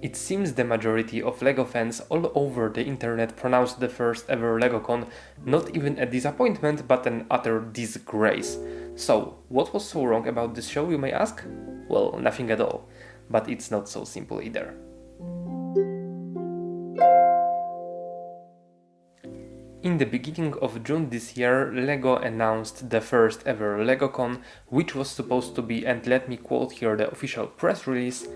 It seems the majority of LEGO fans all over the internet pronounced the first ever LEGOCON not even a disappointment but an utter disgrace. So, what was so wrong about this show, you may ask? Well, nothing at all. But it's not so simple either. In the beginning of June this year, LEGO announced the first ever LEGOCON, which was supposed to be, and let me quote here the official press release,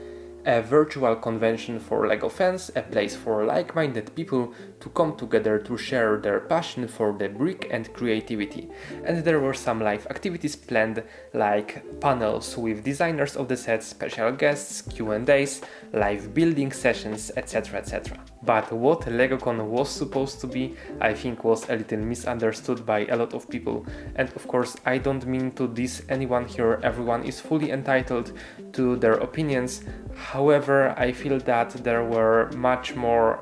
a virtual convention for LEGO fans, a place for like-minded people to come together to share their passion for the brick and creativity. And there were some live activities planned, like panels with designers of the sets, special guests, Q&As, live building sessions, etc, etc. But what LEGOCON was supposed to be, I think was a little misunderstood by a lot of people. And of course, I don't mean to diss anyone here, everyone is fully entitled to their opinions. However, I feel that there were much more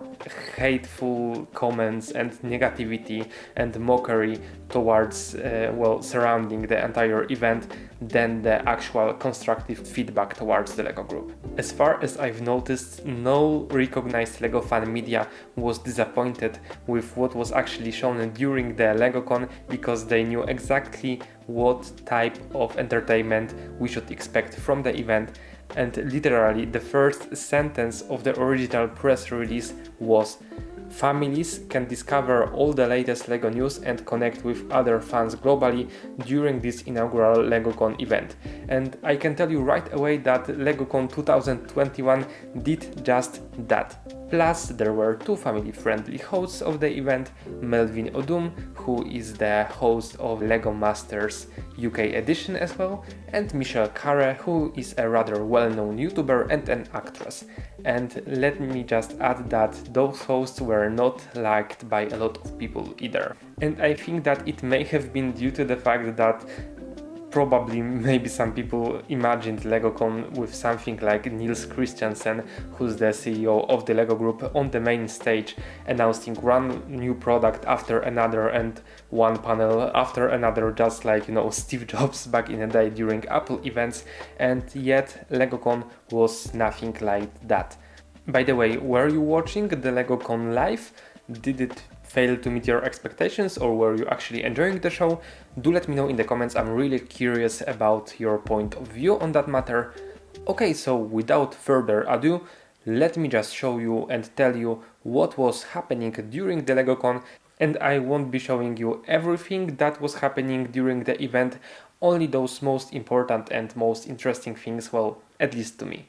hateful comments and negativity and mockery towards, surrounding the entire event than the actual constructive feedback towards the LEGO group. As far as I've noticed, no recognized LEGO fan media was disappointed with what was actually shown during the LEGOCON because they knew exactly what type of entertainment we should expect from the event. And literally the first sentence of the original press release was: families can discover all the latest LEGO news and connect with other fans globally during this inaugural LEGOCON event. And I can tell you right away that LEGOCON 2021 did just that. Plus, there were two family-friendly hosts of the event, Melvin Odum, who is the host of LEGO Masters UK edition as well, and Michelle Carre, who is a rather well-known YouTuber and an actress. And let me just add that those hosts were not liked by a lot of people either. And I think that it may have been due to the fact that probably maybe some people imagined LEGOCON with something like Niels Christiansen, who's the CEO of the LEGO Group, on the main stage announcing one new product after another and one panel after another, just like, Steve Jobs back in the day during Apple events, and yet LEGOCON was nothing like that. By the way, were you watching the LEGOCON live? Did it fail to meet your expectations, or were you actually enjoying the show? Do let me know in the comments, I'm really curious about your point of view on that matter. Okay, so without further ado, let me just show you and tell you what was happening during the LEGOCON, and I won't be showing you everything that was happening during the event, only those most important and most interesting things, well, at least to me.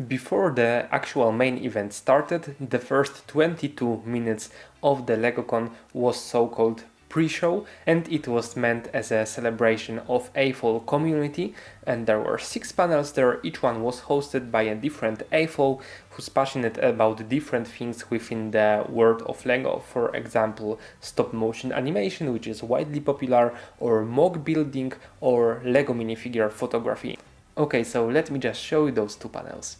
Before the actual main event started, the first 22 minutes of the LEGOCON was so-called pre-show, and it was meant as a celebration of AFOL community, and there were 6 panels there. Each one was hosted by a different AFOL who's passionate about different things within the world of LEGO. For example, stop motion animation, which is widely popular, or mock building, or LEGO minifigure photography. Okay, so let me just show you those 2 panels.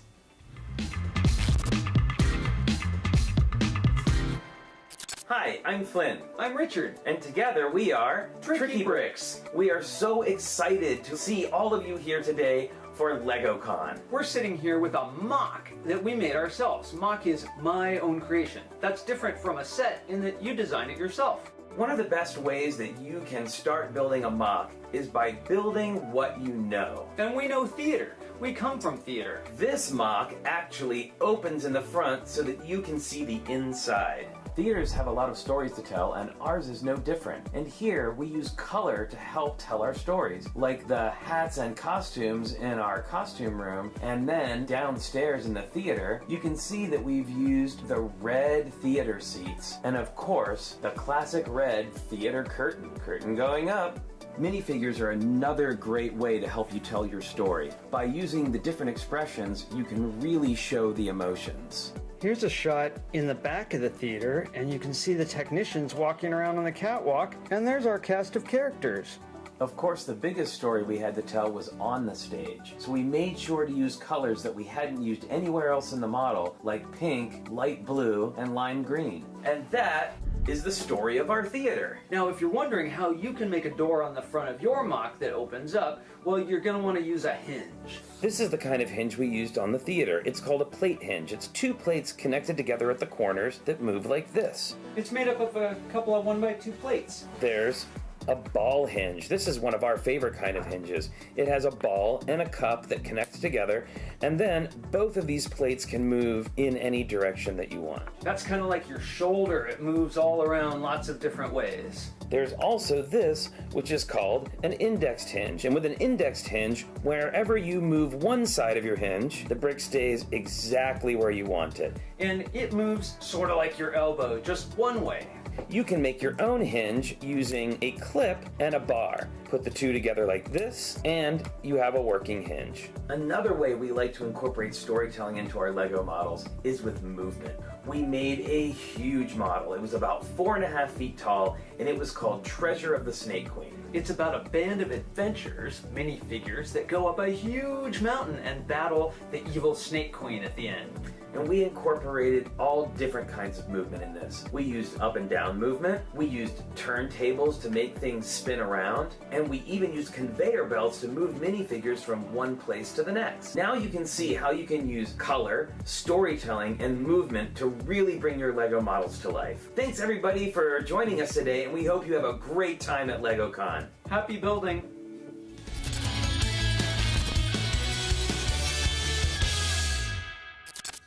Hi, I'm Flynn. I'm Richard. And together we are Tricky Bricks. We are so excited to see all of you here today for LEGOCON. We're sitting here with a mock that we made ourselves. Mock is my own creation. That's different from a set in that you design it yourself. One of the best ways that you can start building a mock is by building what you know. And we know theater. We come from theater. This mock actually opens in the front so that you can see the inside. Theaters have a lot of stories to tell, and ours is no different. And here we use color to help tell our stories, like the hats and costumes in our costume room. And then downstairs in the theater, you can see that we've used the red theater seats, and of course the classic red theater curtain going up. Minifigures are another great way to help you tell your story. By using the different expressions, you can really show the emotions. Here's a shot in the back of the theater, and you can see the technicians walking around on the catwalk, and there's our cast of characters. Of course, the biggest story we had to tell was on the stage, so we made sure to use colors that we hadn't used anywhere else in the model, like pink, light blue, and lime green. And that is the story of our theater. Now, if you're wondering how you can make a door on the front of your mock that opens up, well, you're going to want to use a hinge. This is the kind of hinge we used on the theater. It's called a plate hinge. It's two plates connected together at the corners that move like this. It's made up of a couple of 1x2 plates. There's a ball hinge. This is one of our favorite kind of hinges. It has a ball and a cup that connect together, and then both of these plates can move in any direction that you want. That's kind of like your shoulder. It moves all around lots of different ways. There's also this, which is called an indexed hinge. And with an indexed hinge, wherever you move one side of your hinge, the brick stays exactly where you want it. And it moves sort of like your elbow, just one way. You can make your own hinge using a clip and a bar. Put the two together like this, and you have a working hinge. Another way we like to incorporate storytelling into our Lego models is with movement. We made a huge model. It was about 4.5 feet tall, and it was called Treasure of the Snake Queen. It's about a band of adventurers, minifigures, that go up a huge mountain and battle the evil Snake Queen at the end. And we incorporated all different kinds of movement in this. We used up and down movement, we used turntables to make things spin around, and we even used conveyor belts to move minifigures from one place to the next. Now you can see how you can use color, storytelling, and movement to really bring your Lego models to life. Thanks everybody for joining us today, and we hope you have a great time at LEGOCON. Happy building!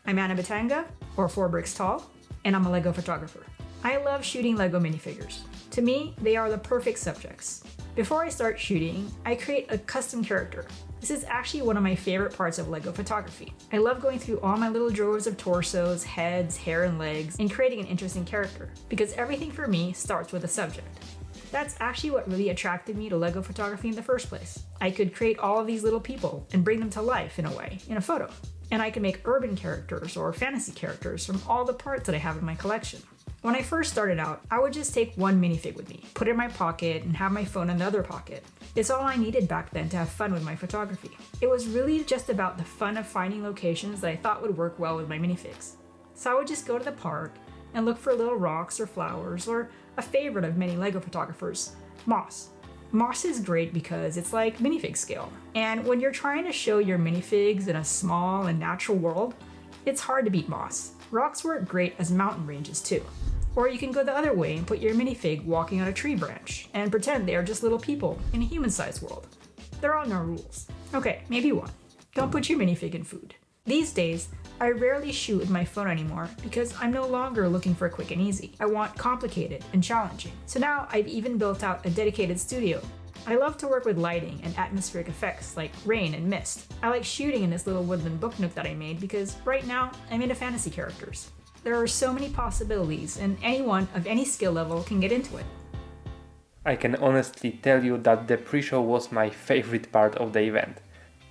I'm Anna Batanga, or 4 Bricks Tall, and I'm a Lego photographer. I love shooting Lego minifigures. To me, they are the perfect subjects. Before I start shooting, I create a custom character. This is actually one of my favorite parts of Lego photography. I love going through all my little drawers of torsos, heads, hair, and legs, and creating an interesting character, because everything for me starts with a subject. That's actually what really attracted me to Lego photography in the first place. I could create all of these little people and bring them to life in a way, in a photo. And I can make urban characters or fantasy characters from all the parts that I have in my collection. When I first started out, I would just take one minifig with me, put it in my pocket, and have my phone in the other pocket. It's all I needed back then to have fun with my photography. It was really just about the fun of finding locations that I thought would work well with my minifigs. So I would just go to the park and look for little rocks or flowers, or a favorite of many Lego photographers, moss. Moss is great because it's like minifig scale. And when you're trying to show your minifigs in a small and natural world, it's hard to beat moss. Rocks work great as mountain ranges too. Or you can go the other way and put your minifig walking on a tree branch and pretend they are just little people in a human-sized world. There are no rules. Okay, maybe one. Don't put your minifig in food. These days, I rarely shoot with my phone anymore because I'm no longer looking for quick and easy. I want complicated and challenging. So now I've even built out a dedicated studio. I love to work with lighting and atmospheric effects like rain and mist. I like shooting in this little woodland book nook that I made because right now I'm into fantasy characters. There are so many possibilities and anyone of any skill level can get into it. I can honestly tell you that the pre-show was my favorite part of the event.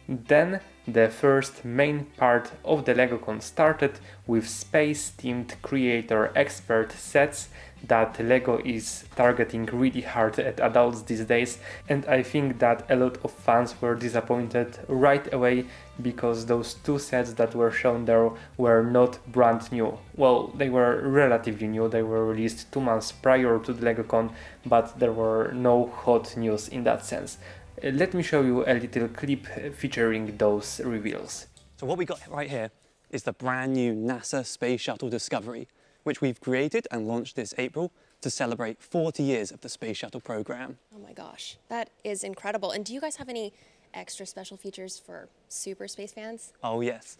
Then the first main part of the LEGOCON started with space-themed creator expert sets that LEGO is targeting really hard at adults these days, and I think that a lot of fans were disappointed right away because those two sets that were shown there were not brand new. Well, they were relatively new, they were released 2 months prior to the LEGOCON, but there were no hot news in that sense. Let me show you a little clip featuring those reveals. So what we got right here is the brand new NASA Space Shuttle Discovery, which we've created and launched this April to celebrate 40 years of the Space Shuttle program. Oh my gosh, that is incredible. And do you guys have any extra special features for super space fans? Oh yes.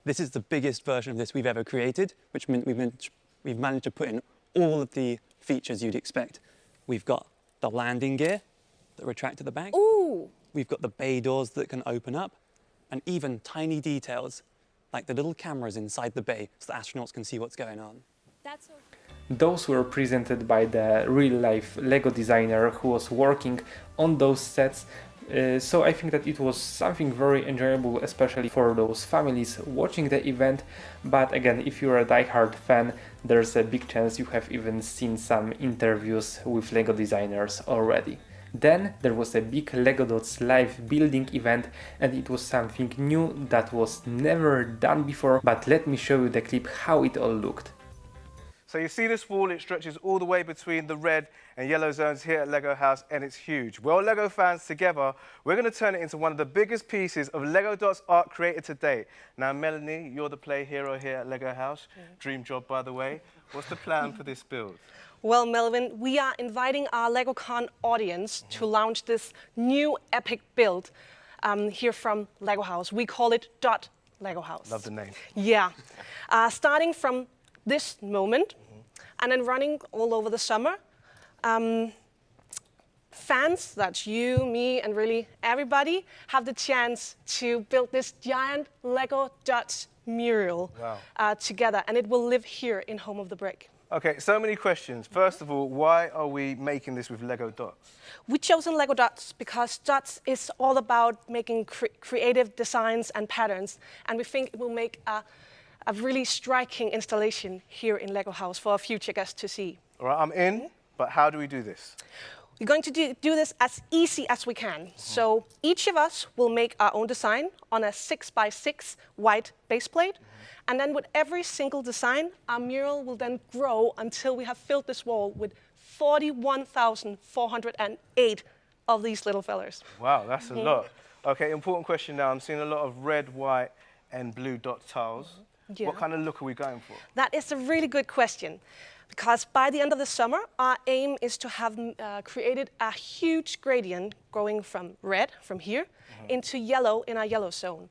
This is the biggest version of this we've ever created, which means we've managed to put in all of the features you'd expect. We've got the landing gear that retract to the back. Ooh! We've got the bay doors that can open up, and even tiny details like the little cameras inside the bay so the astronauts can see what's going on. That's so Those were presented by the real-life LEGO designer who was working on those sets, so I think that it was something very enjoyable, especially for those families watching the event. But again, if you're a die-hard fan, there's a big chance you have even seen some interviews with LEGO designers already. Then there was a big LEGO Dots live building event, and it was something new that was never done before, but let me show you the clip how it all looked. So you see this wall, it stretches all the way between the red and yellow zones here at Lego House, and it's huge. Well, Lego fans, together, we're going to turn it into one of the biggest pieces of Lego Dots art created to date. Now, Melanie, you're the play hero here at Lego House. Dream job, by the way. What's the plan for this build? Well, Melvin, we are inviting our LEGOCON audience to launch this new epic build here from Lego House. We call it Dot Lego House. Love the name. Yeah. Starting from this moment and then running all over the summer. Fans, that's you, me, and really everybody, have the chance to build this giant Lego Dots mural together, and it will live here in Home of the Brick. Okay, so many questions. First of all, why are we making this with Lego Dots? We chosen Lego Dots because Dots is all about making creative designs and patterns, and we think it will make a really striking installation here in Lego House for our future guests to see. All right, I'm in, but how do we do this? We're going to do this as easy as we can. So each of us will make our own design on a 6x6 white base plate. And then with every single design, our mural will then grow until we have filled this wall with 41,408 of these little fellers. Wow, that's a lot. Okay, important question now. I'm seeing a lot of red, white, and blue dot tiles. Yeah. What kind of look are we going for? That is a really good question. Because by the end of the summer, our aim is to have created a huge gradient going from red, from here, into yellow in our yellow zone.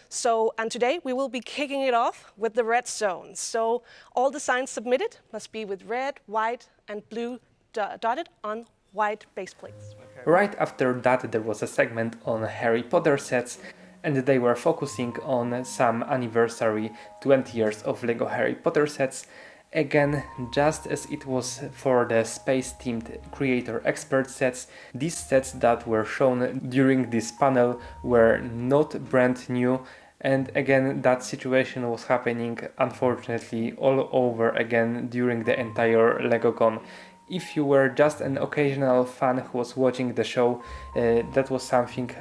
So, and today we will be kicking it off with the red zone. So all designs submitted must be with red, white, and blue dotted on white base plates. Okay. Right after that, there was a segment on Harry Potter sets, and they were focusing on some anniversary 20 years of Lego Harry Potter sets. Again, just as it was for the space-themed creator expert sets, these sets that were shown during this panel were not brand new, and again that situation was happening unfortunately all over again during the entire LEGOCON. If you were just an occasional fan who was watching the show, that was something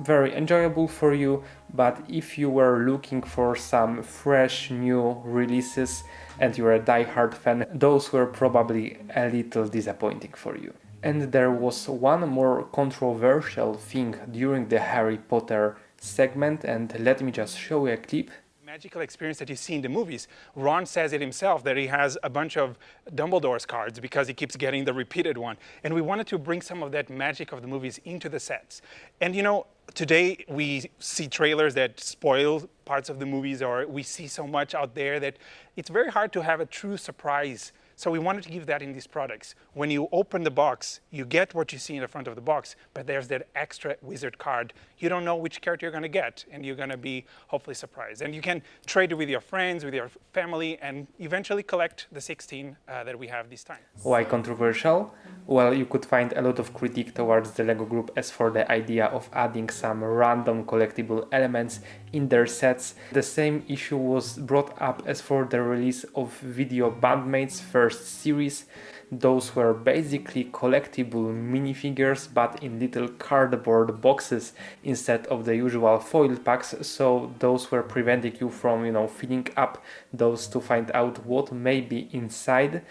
very enjoyable for you, but if you were looking for some fresh new releases and you're a die-hard fan, those were probably a little disappointing for you. And there was one more controversial thing during the Harry Potter segment, and let me just show you a clip. Magical experience that you see in the movies. Ron says it himself that he has a bunch of Dumbledore's cards because he keeps getting the repeated one. And we wanted to bring some of that magic of the movies into the sets. And you know, today we see trailers that spoil parts of the movies, or we see so much out there that it's very hard to have a true surprise. So we wanted to give that in these products. When you open the box, you get what you see in the front of the box, but there's that extra wizard card. You don't know which character you're going to get, and you're going to be hopefully surprised. And you can trade it with your friends, with your family, and eventually collect the 16 that we have this time. Why controversial? Well, you could find a lot of critique towards the LEGO Group as for the idea of adding some random collectible elements in their sets. The same issue was brought up as for the release of Video Bandmates first series. Those were basically collectible minifigures but in little cardboard boxes instead of the usual foil packs, so those were preventing you from, filling up those to find out what may be inside.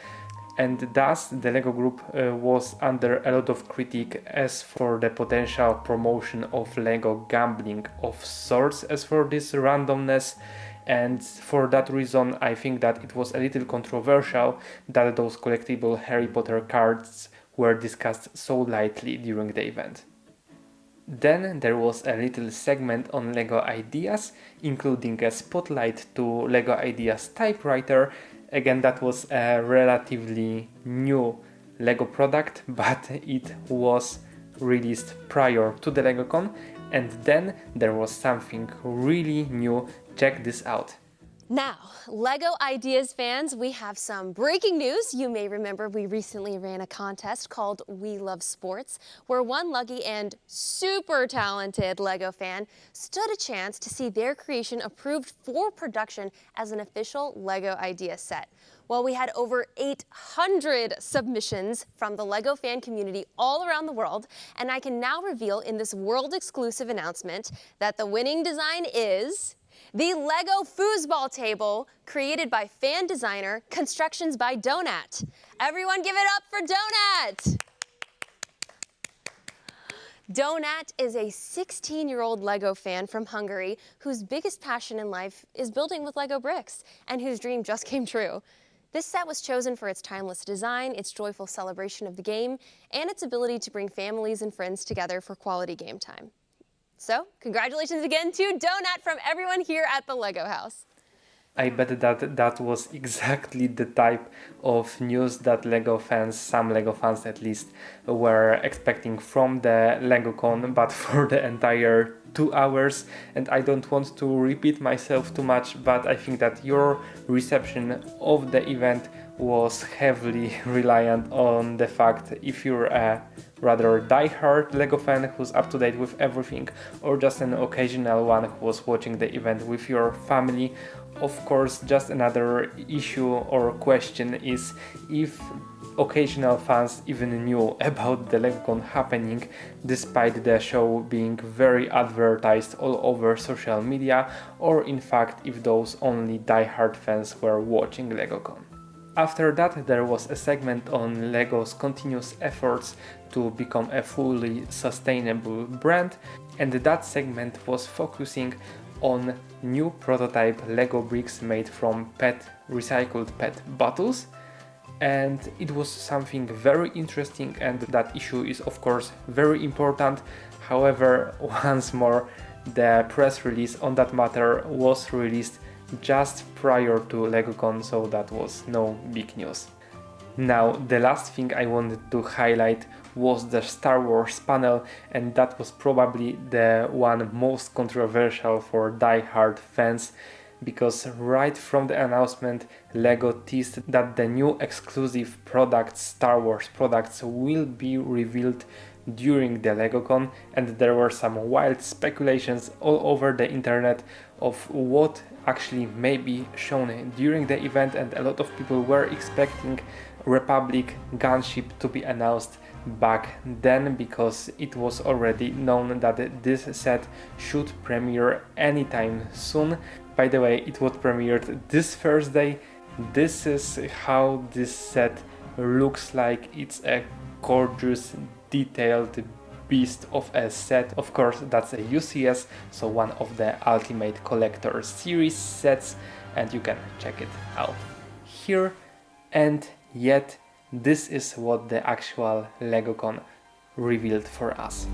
And thus the LEGO Group was under a lot of critique as for the potential promotion of LEGO gambling of sorts as for this randomness. And for that reason, I think that it was a little controversial that those collectible Harry Potter cards were discussed so lightly during the event. Then there was a little segment on LEGO Ideas, including a spotlight to LEGO Ideas typewriter. Again, that was a relatively new LEGO product, but it was released prior to the LEGOCON. And then there was something really new. Check this out. Now, LEGO Ideas fans, we have some breaking news. You may remember we recently ran a contest called We Love Sports, where one lucky and super talented LEGO fan stood a chance to see their creation approved for production as an official LEGO Ideas set. Well, we had over 800 submissions from the LEGO fan community all around the world, and I can now reveal in this world-exclusive announcement that the winning design is the LEGO Foosball table, created by fan designer Constructions by Donat. Everyone give it up for Donat! Donat is a 16-year-old LEGO fan from Hungary whose biggest passion in life is building with LEGO bricks and whose dream just came true. This set was chosen for its timeless design, its joyful celebration of the game, and its ability to bring families and friends together for quality game time. So, congratulations again to Donat from everyone here at the LEGO House. I bet that was exactly the type of news that LEGO fans, some LEGO fans at least, were expecting from the LEGOCON, but for the entire 2 hours. And I don't want to repeat myself too much, but I think that your reception of the event was heavily reliant on the fact if you're a rather die-hard LEGO fan who's up to date with everything, or just an occasional one who was watching the event with your family. Of course, just another issue or question is if occasional fans even knew about the LEGOCON happening, despite the show being very advertised all over social media, or in fact if those only die-hard fans were watching LEGOCON. After that, there was a segment on LEGO's continuous efforts to become a fully sustainable brand, and that segment was focusing on new prototype LEGO bricks made from recycled PET bottles. And it was something very interesting, and that issue is of course very important. However, once more, the press release on that matter was released just prior to LEGOCON, so that was no big news. Now, the last thing I wanted to highlight was the Star Wars panel, and that was probably the one most controversial for die-hard fans, because right from the announcement, LEGO teased that the new exclusive products, Star Wars products, will be revealed during the LEGOCON, and there were some wild speculations all over the internet of what actually may be shown during the event, and a lot of people were expecting Republic gunship to be announced back then, because it was already known that this set should premiere anytime soon. By the way, it was premiered this Thursday. This is how this set looks like. It's a gorgeous, detailed beast of a set. Of course, that's a UCS, so one of the Ultimate Collector Series sets, and you can check it out here. And yet, this is what the actual LEGOCON revealed for us.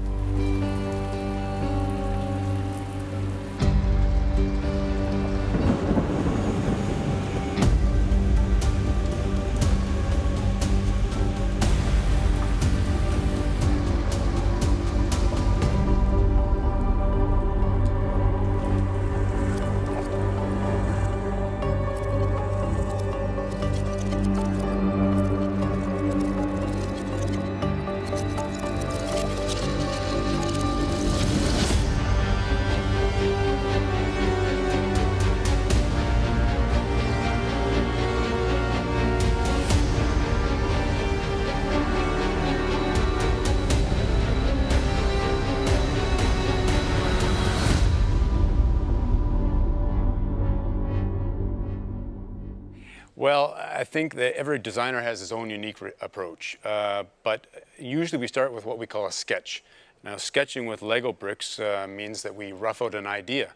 Well, I think that every designer has his own unique approach, but usually we start with what we call a sketch. Now, sketching with Lego bricks means that we rough out an idea.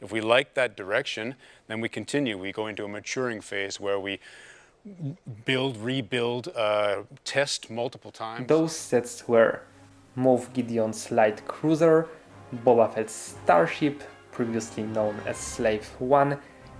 If we like that direction, then we continue. We go into a maturing phase where we build, rebuild, test multiple times. Those sets were Moff Gideon's light cruiser, Boba Fett's starship, previously known as Slave 1,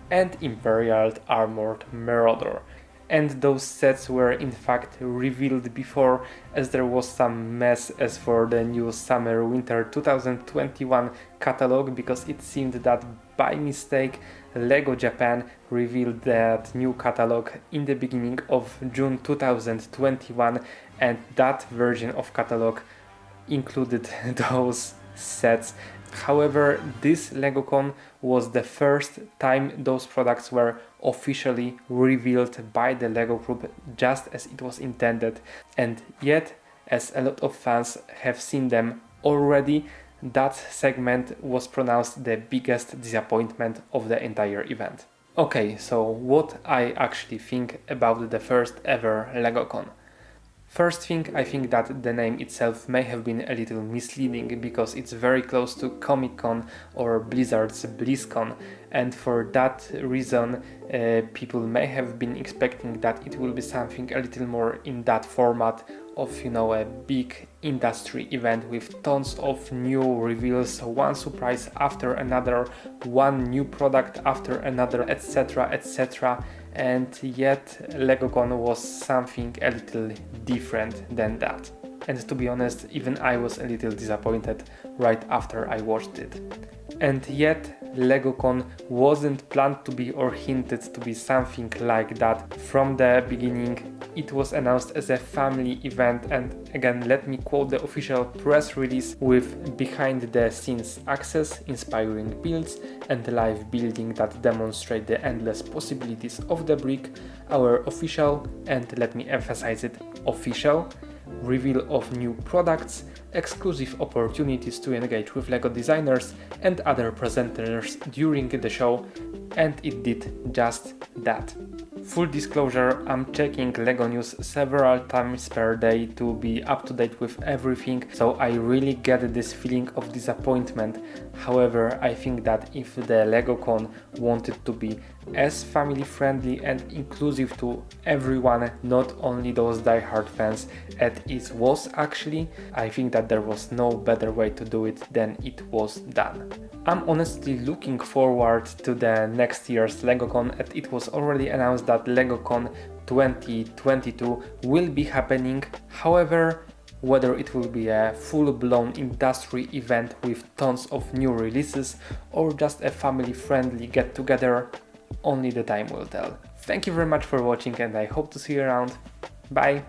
and Imperial Armored Marauder. And those sets were in fact revealed before, as there was some mess as for the new Summer-Winter 2021 catalog, because it seemed that by mistake LEGO Japan revealed that new catalog in the beginning of June 2021, and that version of catalog included those sets. However, this LEGOCON was the first time those products were officially revealed by the LEGO Group, just as it was intended. And yet, as a lot of fans have seen them already, that segment was pronounced the biggest disappointment of the entire event. Okay, so what I actually think about the first ever LEGOCON. First thing, I think that the name itself may have been a little misleading because it's very close to Comic-Con or Blizzard's BlizzCon, and for that reason people may have been expecting that it will be something a little more in that format of, you know, a big industry event with tons of new reveals, one surprise after another, one new product after another, etc, etc. And yet LEGOCON was something a little different than that. And to be honest, even I was a little disappointed right after I watched it. And yet LEGOCON wasn't planned to be or hinted to be something like that from the beginning. It was announced as a family event, and again, let me quote the official press release with behind the scenes access, inspiring builds and live building that demonstrate the endless possibilities of the brick. Our official, and let me emphasize it, official reveal of new products, exclusive opportunities to engage with LEGO designers and other presenters during the show, and it did just that. Full disclosure, I'm checking LEGO news several times per day to be up to date with everything, so I really get this feeling of disappointment. However, I think that if the LEGOCON wanted to be as family friendly and inclusive to everyone, not only those die-hard fans as it was actually, I think that there was no better way to do it than it was done. I'm honestly looking forward to the next year's LEGOCON, and it was already announced that LEGOCON 2022 will be happening. However, whether it will be a full-blown industry event with tons of new releases or just a family-friendly get-together, only the time will tell. Thank you very much for watching, and I hope to see you around. Bye!